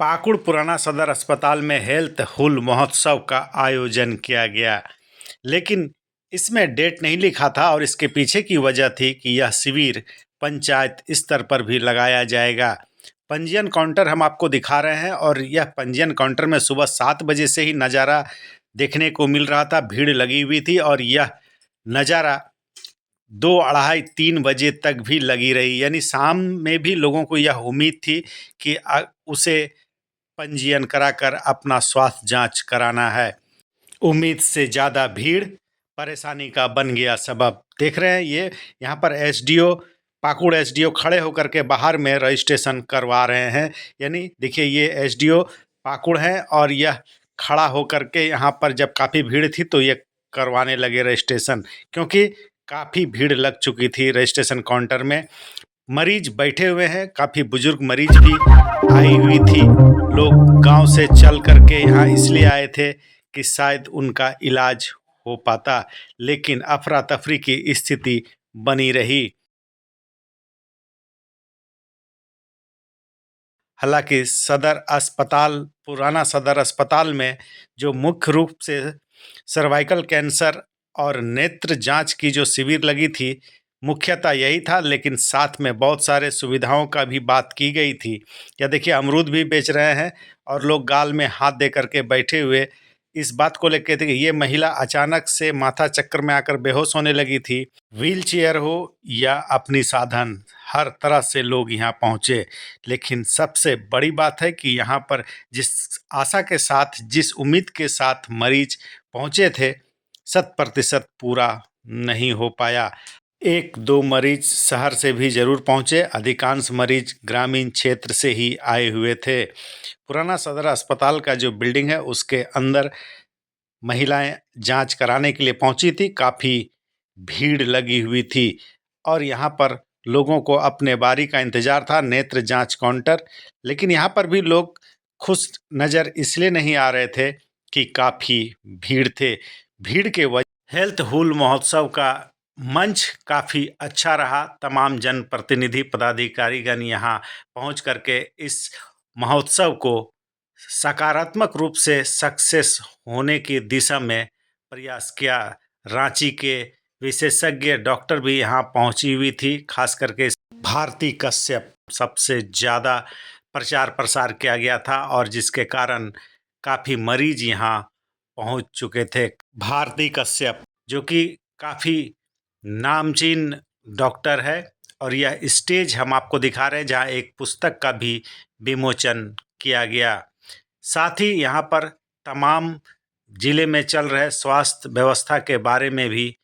पाकुड़ पुराना सदर अस्पताल में हेल्थ हुल महोत्सव का आयोजन किया गया, लेकिन इसमें डेट नहीं लिखा था और इसके पीछे की वजह थी कि यह शिविर पंचायत स्तर पर भी लगाया जाएगा। पंजीयन काउंटर हम आपको दिखा रहे हैं और यह पंजीयन काउंटर में सुबह 7 बजे से ही नज़ारा देखने को मिल रहा था। भीड़ लगी हुई थी और यह नज़ारा 2, 2:30, 3 बजे तक भी लगी रही। यानी शाम में भी लोगों को यह उम्मीद थी कि उसे पंजीयन कराकर अपना स्वास्थ्य जांच कराना है। उम्मीद से ज़्यादा भीड़ परेशानी का बन गया सबब। देख रहे हैं ये यहाँ पर एसडीओ, पाकुड़ एसडीओ खड़े होकर के बाहर में रजिस्ट्रेशन करवा रहे हैं। यानी देखिए ये एसडीओ पाकुड़ हैं और यह खड़ा होकर के यहाँ पर जब काफ़ी भीड़ थी तो ये करवाने लगे रजिस्ट्रेशन, क्योंकि काफ़ी भीड़ लग चुकी थी रजिस्ट्रेशन काउंटर में। मरीज बैठे हुए हैं, काफ़ी बुजुर्ग मरीज भी आई हुई थी। लोग गांव से चल करके यहाँ इसलिए आए थे कि शायद उनका इलाज हो पाता, लेकिन अफरा तफरी की स्थिति बनी रही। हालांकि पुराना सदर अस्पताल में जो मुख्य रूप से सर्वाइकल कैंसर और नेत्र जांच की जो शिविर लगी थी, मुख्यतः यही था, लेकिन साथ में बहुत सारे सुविधाओं का भी बात की गई थी। या देखिए अमरूद भी बेच रहे हैं और लोग गाल में हाथ दे करके बैठे हुए इस बात को लेकर थे कि ये महिला अचानक से माथा चक्कर में आकर बेहोश होने लगी थी। व्हील चेयर हो या अपनी साधन, हर तरह से लोग यहाँ पहुँचे। लेकिन सबसे बड़ी बात है कि यहाँ पर जिस आशा के साथ, जिस उम्मीद के साथ मरीज पहुँचे थे, 100% पूरा नहीं हो पाया। 1-2 मरीज शहर से भी ज़रूर पहुँचे, अधिकांश मरीज ग्रामीण क्षेत्र से ही आए हुए थे। पुराना सदर अस्पताल का जो बिल्डिंग है उसके अंदर महिलाएं जांच कराने के लिए पहुंची थी। काफ़ी भीड़ लगी हुई थी और यहाँ पर लोगों को अपने बारी का इंतज़ार था, नेत्र जांच काउंटर। लेकिन यहाँ पर भी लोग खुश नज़र इसलिए नहीं आ रहे थे कि काफ़ी भीड़ थे। भीड़ के वजह हेल्थ हुल महोत्सव का मंच काफ़ी अच्छा रहा। तमाम जनप्रतिनिधि पदाधिकारीगण यहाँ पहुँच करके इस महोत्सव को सकारात्मक रूप से सक्सेस होने की दिशा में प्रयास किया। रांची के विशेषज्ञ डॉक्टर भी यहाँ पहुँची हुई थी, खास करके भारती कश्यप सबसे ज़्यादा प्रचार प्रसार किया गया था और जिसके कारण काफ़ी मरीज यहाँ पहुँच चुके थे। भारती कश्यप जो कि काफ़ी नामचीन डॉक्टर है और यह स्टेज हम आपको दिखा रहे हैं जहाँ एक पुस्तक का भी विमोचन किया गया। साथ ही यहाँ पर तमाम ज़िले में चल रहे स्वास्थ्य व्यवस्था के बारे में भी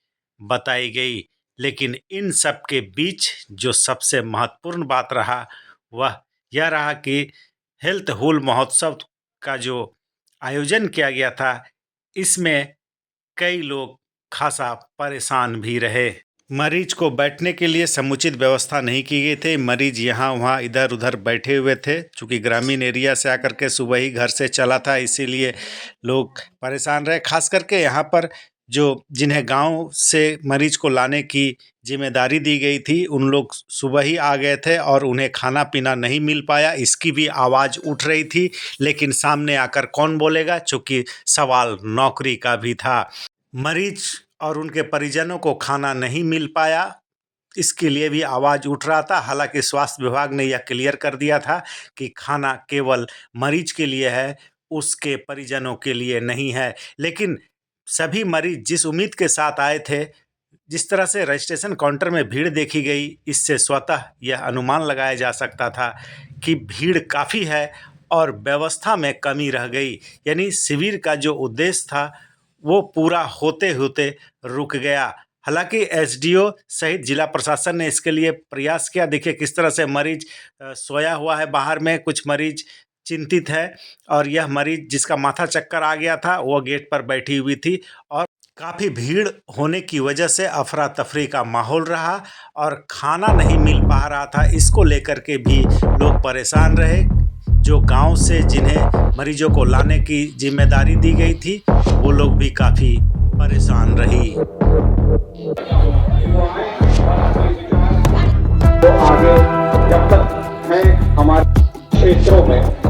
बताई गई। लेकिन इन सब के बीच जो सबसे महत्वपूर्ण बात रहा वह यह रहा कि हेल्थ हुल महोत्सव का जो आयोजन किया गया था, इसमें कई लोग खासा परेशान भी रहे। मरीज को बैठने के लिए समुचित व्यवस्था नहीं की गई थी। मरीज यहाँ वहाँ इधर उधर बैठे हुए थे। चूँकि ग्रामीण एरिया से आकर के सुबह ही घर से चला था, इसीलिए लोग परेशान रहे। खास करके यहाँ पर जो जिन्हें गांव से मरीज को लाने की जिम्मेदारी दी गई थी, उन लोग सुबह ही आ गए थे और उन्हें खाना पीना नहीं मिल पाया, इसकी भी आवाज़ उठ रही थी। लेकिन सामने आकर कौन बोलेगा, चूँकि सवाल नौकरी का भी था। मरीज और उनके परिजनों को खाना नहीं मिल पाया, इसके लिए भी आवाज़ उठ रहा था। हालांकि स्वास्थ्य विभाग ने यह क्लियर कर दिया था कि खाना केवल मरीज के लिए है, उसके परिजनों के लिए नहीं है। लेकिन सभी मरीज जिस उम्मीद के साथ आए थे, जिस तरह से रजिस्ट्रेशन काउंटर में भीड़ देखी गई, इससे स्वतः यह अनुमान लगाया जा सकता था कि भीड़ काफ़ी है और व्यवस्था में कमी रह गई। यानी शिविर का जो उद्देश्य था वो पूरा होते होते रुक गया। हालांकि एसडीओ सहित जिला प्रशासन ने इसके लिए प्रयास किया। देखिए किस तरह से मरीज सोया हुआ है बाहर में, कुछ मरीज चिंतित है और यह मरीज जिसका माथा चक्कर आ गया था वो गेट पर बैठी हुई थी। और काफ़ी भीड़ होने की वजह से अफरा तफरी का माहौल रहा और खाना नहीं मिल पा रहा था। इसको लेकर के भी लोग परेशान रहे। जो गांव से जिन्हें मरीजों को लाने की जिम्मेदारी दी गई थी, वो लोग भी काफ़ी परेशान रही। तो आगे जब तक है हमारे क्षेत्रों में